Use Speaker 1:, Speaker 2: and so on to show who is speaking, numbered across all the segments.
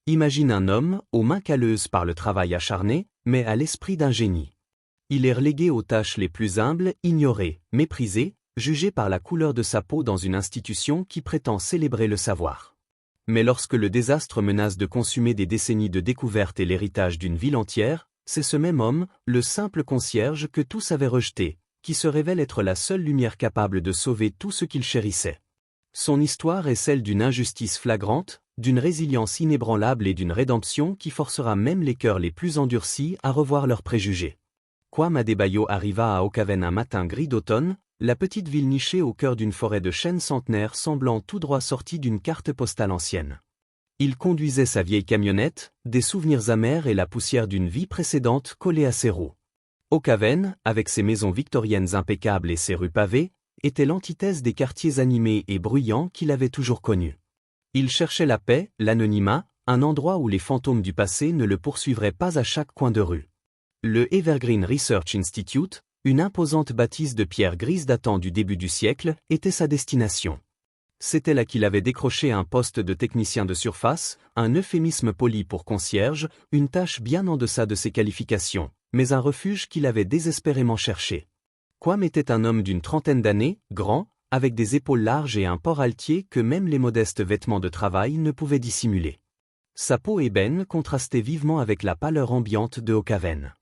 Speaker 1: Imagine un homme, aux mains calleuses par le travail acharné, mais à l'esprit d'un génie. Il est relégué aux tâches les plus humbles, ignoré, méprisé, jugé par la couleur de sa peau dans une institution qui prétend célébrer le savoir. Mais lorsque le désastre menace de consumer des décennies de découvertes et l'héritage d'une ville entière, c'est ce même homme, le simple concierge que tous avaient rejeté, qui se révèle être la seule lumière capable de sauver tout ce qu'il chérissait. Son histoire est celle d'une injustice flagrante, d'une résilience inébranlable et d'une rédemption qui forcera même les cœurs les plus endurcis à revoir leurs préjugés. Kwame Adebayo arriva à Okaven un matin gris d'automne, la petite ville nichée au cœur d'une forêt de chênes centenaires semblant tout droit sortie d'une carte postale ancienne. Il conduisait sa vieille camionnette, des souvenirs amers et la poussière d'une vie précédente collée à ses roues. Okaven, avec ses maisons victoriennes impeccables et ses rues pavées, était l'antithèse des quartiers animés et bruyants qu'il avait toujours connus. Il cherchait la paix, l'anonymat, un endroit où les fantômes du passé ne le poursuivraient pas à chaque coin de rue. Le Evergreen Research Institute, une imposante bâtisse de pierre grise datant du début du siècle, était sa destination. C'était là qu'il avait décroché un poste de technicien de surface, un euphémisme poli pour concierge, une tâche bien en deçà de ses qualifications, mais un refuge qu'il avait désespérément cherché. Kwame était un homme d'une trentaine d'années, grand, avec des épaules larges et un port altier que même les modestes vêtements de travail ne pouvaient dissimuler. Sa peau ébène contrastait vivement avec la pâleur ambiante de Okaven.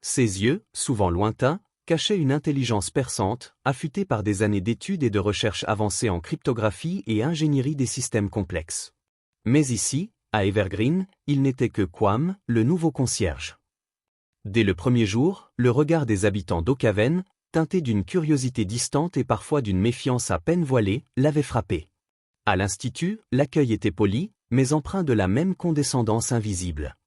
Speaker 1: Ses yeux, souvent lointains, cachaient une intelligence perçante, affûtée par des années d'études et de recherches avancées en cryptographie et ingénierie des systèmes complexes. Mais ici, à Evergreen, il n'était que Kwame, le nouveau concierge. Dès le premier jour, le regard des habitants d'Okaven, teinté d'une curiosité distante et parfois d'une méfiance à peine voilée, l'avait frappé. À l'Institut, l'accueil était poli, mais empreint de la même condescendance invisible.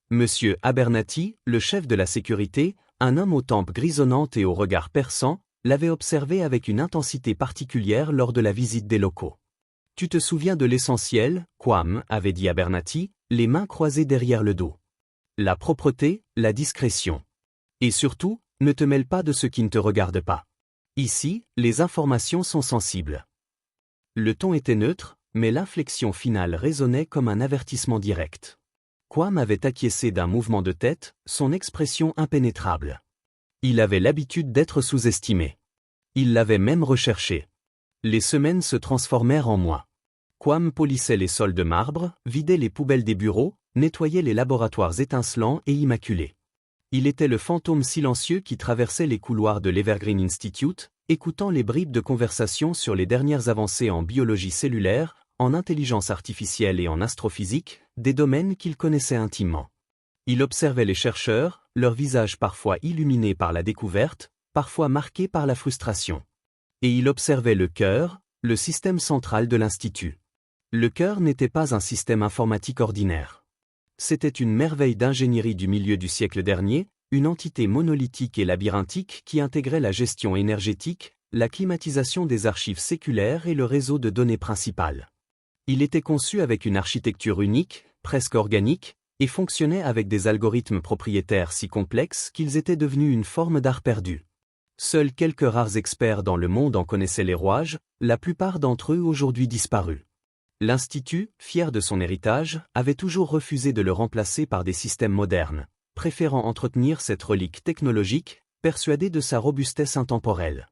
Speaker 1: Monsieur Abernathy, le chef de la sécurité, un homme aux tempes grisonnantes et au regard perçant, l'avait observé avec une intensité particulière lors de la visite des locaux. « Tu te souviens de l'essentiel, Kwame » avait dit Abernathy, les mains croisées derrière le dos. « La propreté, la discrétion. Et surtout, ne te mêle pas de ce qui ne te regarde pas. Ici, les informations sont sensibles. » Le ton était neutre, mais l'inflexion finale résonnait comme un avertissement direct. Kwame avait acquiescé d'un mouvement de tête, son expression impénétrable. Il avait l'habitude d'être sous-estimé. Il l'avait même recherché. Les semaines se transformèrent en mois. Kwame polissait les sols de marbre, vidait les poubelles des bureaux, nettoyait les laboratoires étincelants et immaculés. Il était le fantôme silencieux qui traversait les couloirs de l'Evergreen Institute, écoutant les bribes de conversation sur les dernières avancées en biologie cellulaire, en intelligence artificielle et en astrophysique, des domaines qu'il connaissait intimement. Il observait les chercheurs, leurs visages parfois illuminés par la découverte, parfois marqués par la frustration. Et il observait le cœur, le système central de l'Institut. Le cœur n'était pas un système informatique ordinaire. C'était une merveille d'ingénierie du milieu du siècle dernier, une entité monolithique et labyrinthique qui intégrait la gestion énergétique, la climatisation des archives séculaires et le réseau de données principales. Il était conçu avec une architecture unique, presque organique, et fonctionnait avec des algorithmes propriétaires si complexes qu'ils étaient devenus une forme d'art perdu. Seuls quelques rares experts dans le monde en connaissaient les rouages, la plupart d'entre eux aujourd'hui disparus. L'Institut, fier de son héritage, avait toujours refusé de le remplacer par des systèmes modernes, préférant entretenir cette relique technologique, persuadé de sa robustesse intemporelle.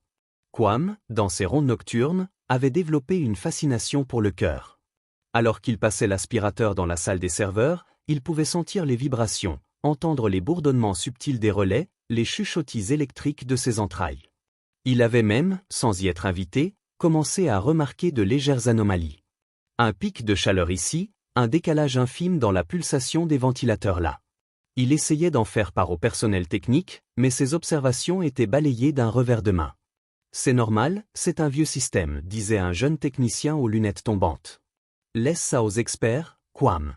Speaker 1: Kwame, dans ses rondes nocturnes, avait développé une fascination pour le cœur. Alors qu'il passait l'aspirateur dans la salle des serveurs, il pouvait sentir les vibrations, entendre les bourdonnements subtils des relais, les chuchotis électriques de ses entrailles. Il avait même, sans y être invité, commencé à remarquer de légères anomalies. Un pic de chaleur ici, un décalage infime dans la pulsation des ventilateurs là. Il essayait d'en faire part au personnel technique, mais ses observations étaient balayées d'un revers de main. « C'est normal, c'est un vieux système », disait un jeune technicien aux lunettes tombantes. « Laisse ça aux experts, Kwame. »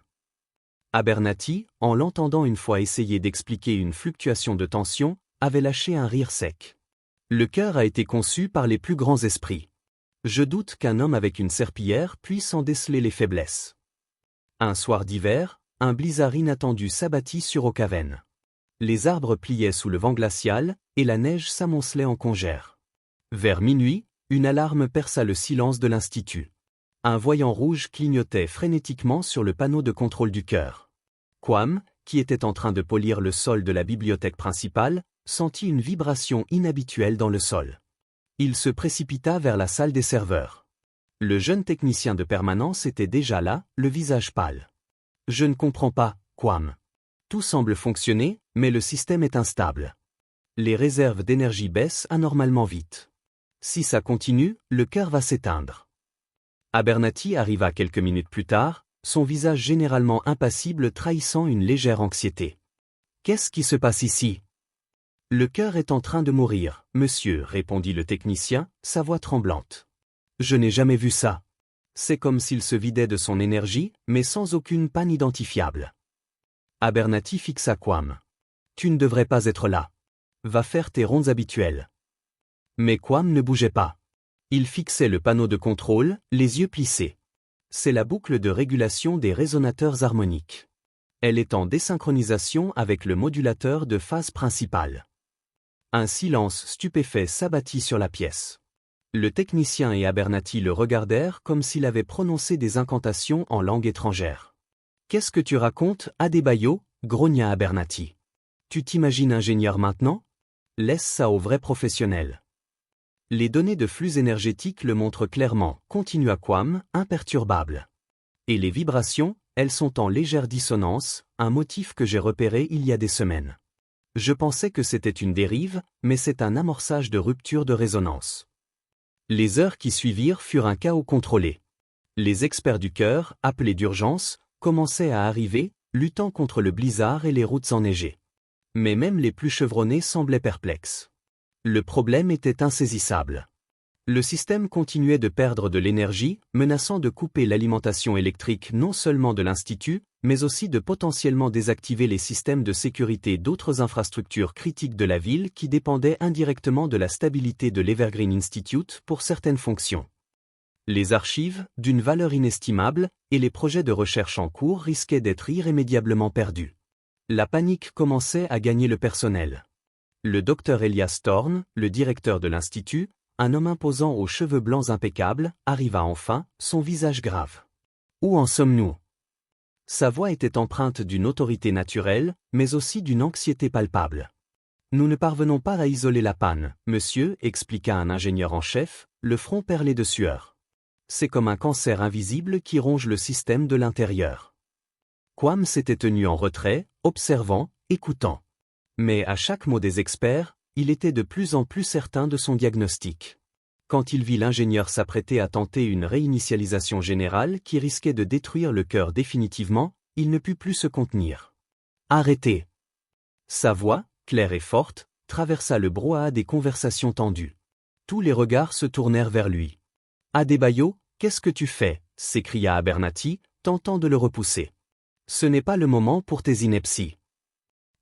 Speaker 1: Abernathy, en l'entendant une fois essayer d'expliquer une fluctuation de tension, avait lâché un rire sec. « Le cœur a été conçu par les plus grands esprits. Je doute qu'un homme avec une serpillière puisse en déceler les faiblesses. » Un soir d'hiver, un blizzard inattendu s'abattit sur Okaven. Les arbres pliaient sous le vent glacial, et la neige s'amoncelait en congère. Vers minuit, une alarme perça le silence de l'Institut. Un voyant rouge clignotait frénétiquement sur le panneau de contrôle du cœur. Kwame, qui était en train de polir le sol de la bibliothèque principale, sentit une vibration inhabituelle dans le sol. Il se précipita vers la salle des serveurs. Le jeune technicien de permanence était déjà là, le visage pâle. « Je ne comprends pas, Kwame. Tout semble fonctionner, mais le système est instable. Les réserves d'énergie baissent anormalement vite. Si ça continue, le cœur va s'éteindre. » Abernathy arriva quelques minutes plus tard, son visage généralement impassible trahissant une légère anxiété. « Qu'est-ce qui se passe ici ? » « Le cœur est en train de mourir, monsieur, répondit le technicien, sa voix tremblante. « Je n'ai jamais vu ça. C'est comme s'il se vidait de son énergie, mais sans aucune panne identifiable. » Abernathy fixa Kwame. « Tu ne devrais pas être là. Va faire tes rondes habituelles. » Mais Kwame ne bougeait pas. Il fixait le panneau de contrôle, les yeux plissés. C'est la boucle de régulation des résonateurs harmoniques. Elle est en désynchronisation avec le modulateur de phase principal. Un silence stupéfait s'abattit sur la pièce. Le technicien et Abernathy le regardèrent comme s'il avait prononcé des incantations en langue étrangère. « Qu'est-ce que tu racontes, Adebayo ?» grogna Abernathy. « Tu t'imagines ingénieur maintenant ? Laisse ça aux vrais professionnels. » Les données de flux énergétiques le montrent clairement, continua Kwame, imperturbable. Et les vibrations, elles sont en légère dissonance, un motif que j'ai repéré il y a des semaines. Je pensais que c'était une dérive, mais c'est un amorçage de rupture de résonance. Les heures qui suivirent furent un chaos contrôlé. Les experts du cœur, appelés d'urgence, commençaient à arriver, luttant contre le blizzard et les routes enneigées. Mais même les plus chevronnés semblaient perplexes. Le problème était insaisissable. Le système continuait de perdre de l'énergie, menaçant de couper l'alimentation électrique non seulement de l'Institut, mais aussi de potentiellement désactiver les systèmes de sécurité d'autres infrastructures critiques de la ville qui dépendaient indirectement de la stabilité de l'Evergreen Institute pour certaines fonctions. Les archives, d'une valeur inestimable, et les projets de recherche en cours risquaient d'être irrémédiablement perdus. La panique commençait à gagner le personnel. Le docteur Elias Thorne, le directeur de l'Institut, un homme imposant aux cheveux blancs impeccables, arriva enfin, son visage grave. « Où en sommes-nous » Sa voix était empreinte d'une autorité naturelle, mais aussi d'une anxiété palpable. « Nous ne parvenons pas à isoler la panne, monsieur, » expliqua un ingénieur en chef, le front perlé de sueur. « C'est comme un cancer invisible qui ronge le système de l'intérieur. » Kwame s'était tenu en retrait, observant, écoutant. Mais à chaque mot des experts, il était de plus en plus certain de son diagnostic. Quand il vit l'ingénieur s'apprêter à tenter une réinitialisation générale qui risquait de détruire le cœur définitivement, il ne put plus se contenir. « Arrêtez !» Sa voix, claire et forte, traversa le brouhaha des conversations tendues. Tous les regards se tournèrent vers lui. « Adebayo, qu'est-ce que tu fais ?» s'écria Abernathy, tentant de le repousser. « Ce n'est pas le moment pour tes inepties. »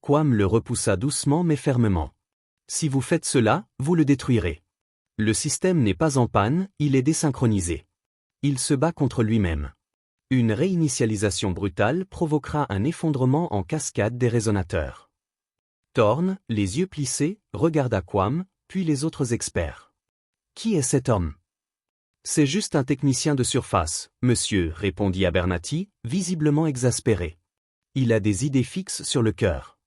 Speaker 1: Kwame le repoussa doucement mais fermement. « Si vous faites cela, vous le détruirez. Le système n'est pas en panne, il est désynchronisé. Il se bat contre lui-même. Une réinitialisation brutale provoquera un effondrement en cascade des résonateurs. » Thorne, les yeux plissés, regarda Kwame, puis les autres experts. « Qui est cet homme ?»« C'est juste un technicien de surface, monsieur, » répondit Abernathy, visiblement exaspéré. « Il a des idées fixes sur le cœur. »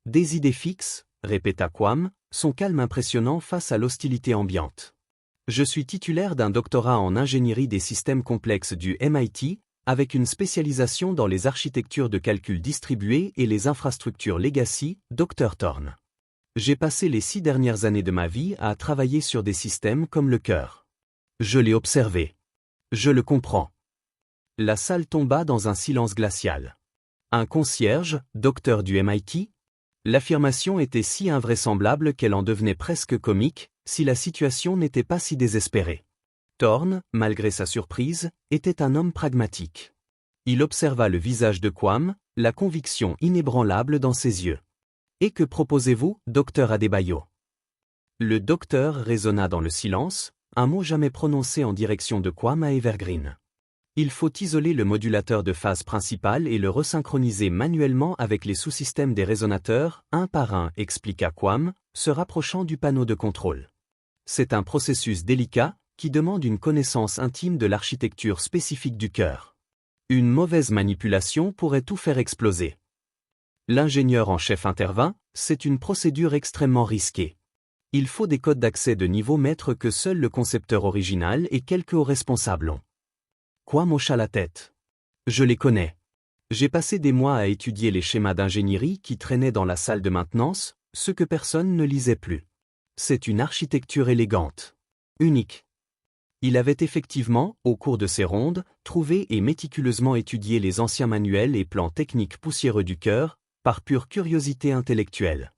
Speaker 1: « Des idées fixes ?» répéta Kwame, son calme impressionnant face à l'hostilité ambiante. « Je suis titulaire d'un doctorat en ingénierie des systèmes complexes du MIT, avec une spécialisation dans les architectures de calcul distribuées et les infrastructures legacy, Dr Thorne. J'ai passé les 6 dernières années de ma vie à travailler sur des systèmes comme le cœur. Je l'ai observé. Je le comprends. » La salle tomba dans un silence glacial. Un concierge, docteur du MIT? L'affirmation était si invraisemblable qu'elle en devenait presque comique, si la situation n'était pas si désespérée. Thorne, malgré sa surprise, était un homme pragmatique. Il observa le visage de Kwame, la conviction inébranlable dans ses yeux. « Et que proposez-vous, docteur Adebayo ?» Le docteur résonna dans le silence, un mot jamais prononcé en direction de Kwame à Evergreen. Il faut isoler le modulateur de phase principale et le resynchroniser manuellement avec les sous-systèmes des résonateurs, un par un, expliqua Kwame, se rapprochant du panneau de contrôle. C'est un processus délicat, qui demande une connaissance intime de l'architecture spécifique du cœur. Une mauvaise manipulation pourrait tout faire exploser. L'ingénieur en chef intervint, c'est une procédure extrêmement risquée. Il faut des codes d'accès de niveau maître que seul le concepteur original et quelques hauts responsables ont. Quam hocha la tête. Je les connais. J'ai passé des mois à étudier les schémas d'ingénierie qui traînaient dans la salle de maintenance, ce que personne ne lisait plus. C'est une architecture élégante. Unique. Il avait effectivement, au cours de ses rondes, trouvé et méticuleusement étudié les anciens manuels et plans techniques poussiéreux du cœur, par pure curiosité intellectuelle.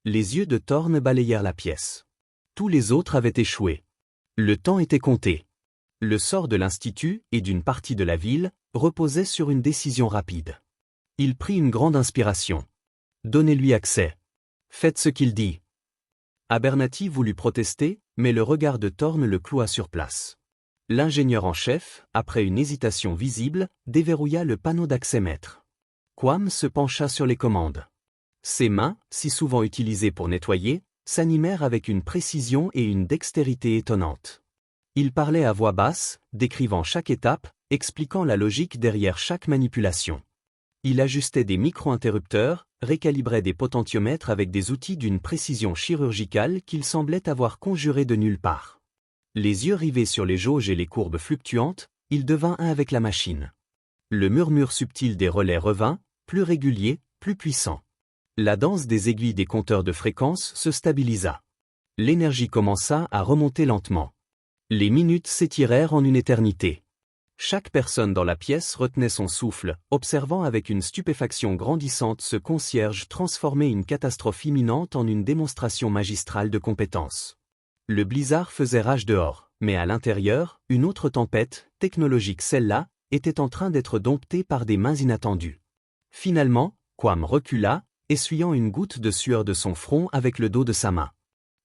Speaker 1: Les yeux de Thorne balayèrent la pièce. Tous les autres avaient échoué. Le temps était compté. Le sort de l'Institut et d'une partie de la ville reposait sur une décision rapide. Il prit une grande inspiration. Donnez-lui accès. Faites ce qu'il dit. Abernathy voulut protester, mais le regard de Thorne le cloua sur place. L'ingénieur en chef, après une hésitation visible, déverrouilla le panneau d'accès maître. Quam se pencha sur les commandes. Ses mains, si souvent utilisées pour nettoyer, s'animèrent avec une précision et une dextérité étonnantes. Il parlait à voix basse, décrivant chaque étape, expliquant la logique derrière chaque manipulation. Il ajustait des micro-interrupteurs, récalibrait des potentiomètres avec des outils d'une précision chirurgicale qu'il semblait avoir conjurés de nulle part. Les yeux rivés sur les jauges et les courbes fluctuantes, il devint un avec la machine. Le murmure subtil des relais revint, plus régulier, plus puissant. La danse des aiguilles des compteurs de fréquence se stabilisa. L'énergie commença à remonter lentement. Les minutes s'étirèrent en une éternité. Chaque personne dans la pièce retenait son souffle, observant avec une stupéfaction grandissante ce concierge transformer une catastrophe imminente en une démonstration magistrale de compétence. Le blizzard faisait rage dehors, mais à l'intérieur, une autre tempête, technologique celle-là, était en train d'être domptée par des mains inattendues. Finalement, Quam recula, essuyant une goutte de sueur de son front avec le dos de sa main.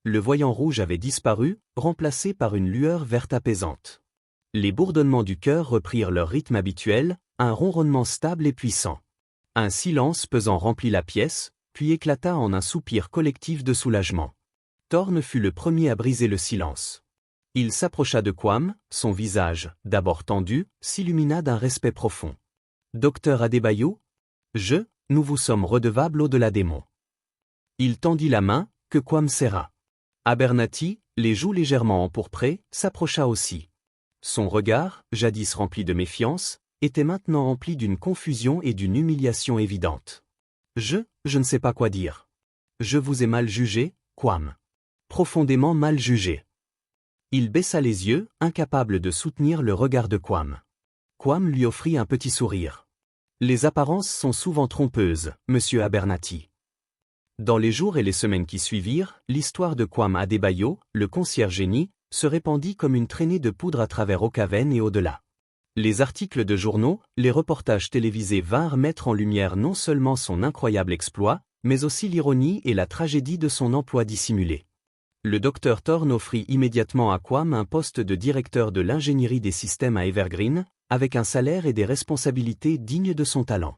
Speaker 1: Le voyant rouge avait disparu, remplacé par une lueur verte apaisante. Les bourdonnements du cœur reprirent leur rythme habituel, un ronronnement stable et puissant. Un silence pesant remplit la pièce, puis éclata en un soupir collectif de soulagement. Thorne fut le premier à briser le silence. Il s'approcha de Quam, son visage, d'abord tendu, s'illumina d'un respect profond. « Docteur Adebayo ? Nous vous sommes redevables au-delà des mots. » Il tendit la main, que Quam serra. Abernathy, les joues légèrement empourprées, s'approcha aussi. Son regard, jadis rempli de méfiance, était maintenant empli d'une confusion et d'une humiliation évidente. Je ne sais pas quoi dire. Je vous ai mal jugé, Quam. Profondément mal jugé. Il baissa les yeux, incapable de soutenir le regard de Quam. Quam lui offrit un petit sourire. Les apparences sont souvent trompeuses, monsieur Abernathy. Dans les jours et les semaines qui suivirent, l'histoire de Quam Adebayo, le concierge génie, se répandit comme une traînée de poudre à travers Ocaven et au-delà. Les articles de journaux, les reportages télévisés vinrent mettre en lumière non seulement son incroyable exploit, mais aussi l'ironie et la tragédie de son emploi dissimulé. Le docteur Thorne offrit immédiatement à Quam un poste de directeur de l'ingénierie des systèmes à Evergreen, avec un salaire et des responsabilités dignes de son talent.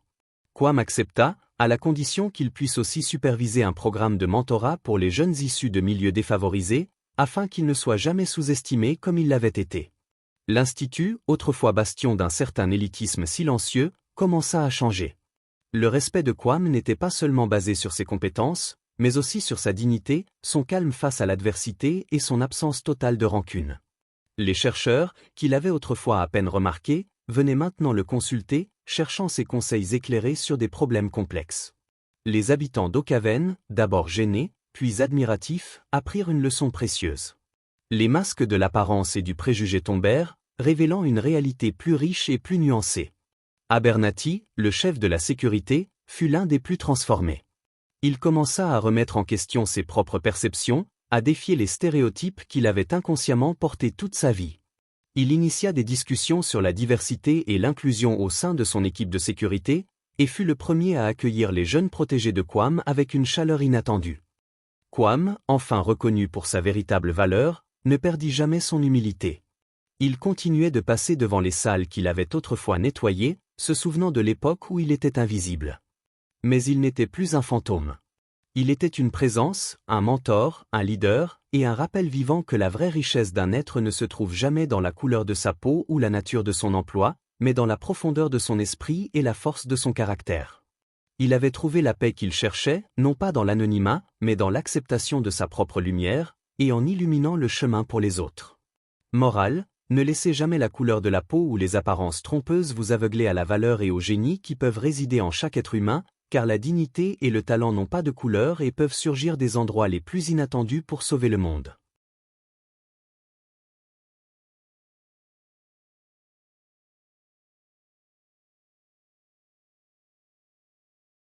Speaker 1: Quam accepta, à la condition qu'il puisse aussi superviser un programme de mentorat pour les jeunes issus de milieux défavorisés, afin qu'il ne soit jamais sous-estimé comme il l'avait été. L'Institut, autrefois bastion d'un certain élitisme silencieux, commença à changer. Le respect de Quam n'était pas seulement basé sur ses compétences, mais aussi sur sa dignité, son calme face à l'adversité et son absence totale de rancune. Les chercheurs, qui l'avaient autrefois à peine remarqué, venaient maintenant le consulter, cherchant ses conseils éclairés sur des problèmes complexes. Les habitants d'Ocaven, d'abord gênés, puis admiratifs, apprirent une leçon précieuse. Les masques de l'apparence et du préjugé tombèrent, révélant une réalité plus riche et plus nuancée. Abernathy, le chef de la sécurité, fut l'un des plus transformés. Il commença à remettre en question ses propres perceptions, à défier les stéréotypes qu'il avait inconsciemment portés toute sa vie. Il initia des discussions sur la diversité et l'inclusion au sein de son équipe de sécurité, et fut le premier à accueillir les jeunes protégés de Quam avec une chaleur inattendue. Quam, enfin reconnu pour sa véritable valeur, ne perdit jamais son humilité. Il continuait de passer devant les salles qu'il avait autrefois nettoyées, se souvenant de l'époque où il était invisible. Mais il n'était plus un fantôme. Il était une présence, un mentor, un leader, et un rappel vivant que la vraie richesse d'un être ne se trouve jamais dans la couleur de sa peau ou la nature de son emploi, mais dans la profondeur de son esprit et la force de son caractère. Il avait trouvé la paix qu'il cherchait, non pas dans l'anonymat, mais dans l'acceptation de sa propre lumière, et en illuminant le chemin pour les autres. Morale, ne laissez jamais la couleur de la peau ou les apparences trompeuses vous aveugler à la valeur et au génie qui peuvent résider en chaque être humain, car la dignité et le talent n'ont pas de couleur et peuvent surgir des endroits les plus inattendus pour sauver le monde.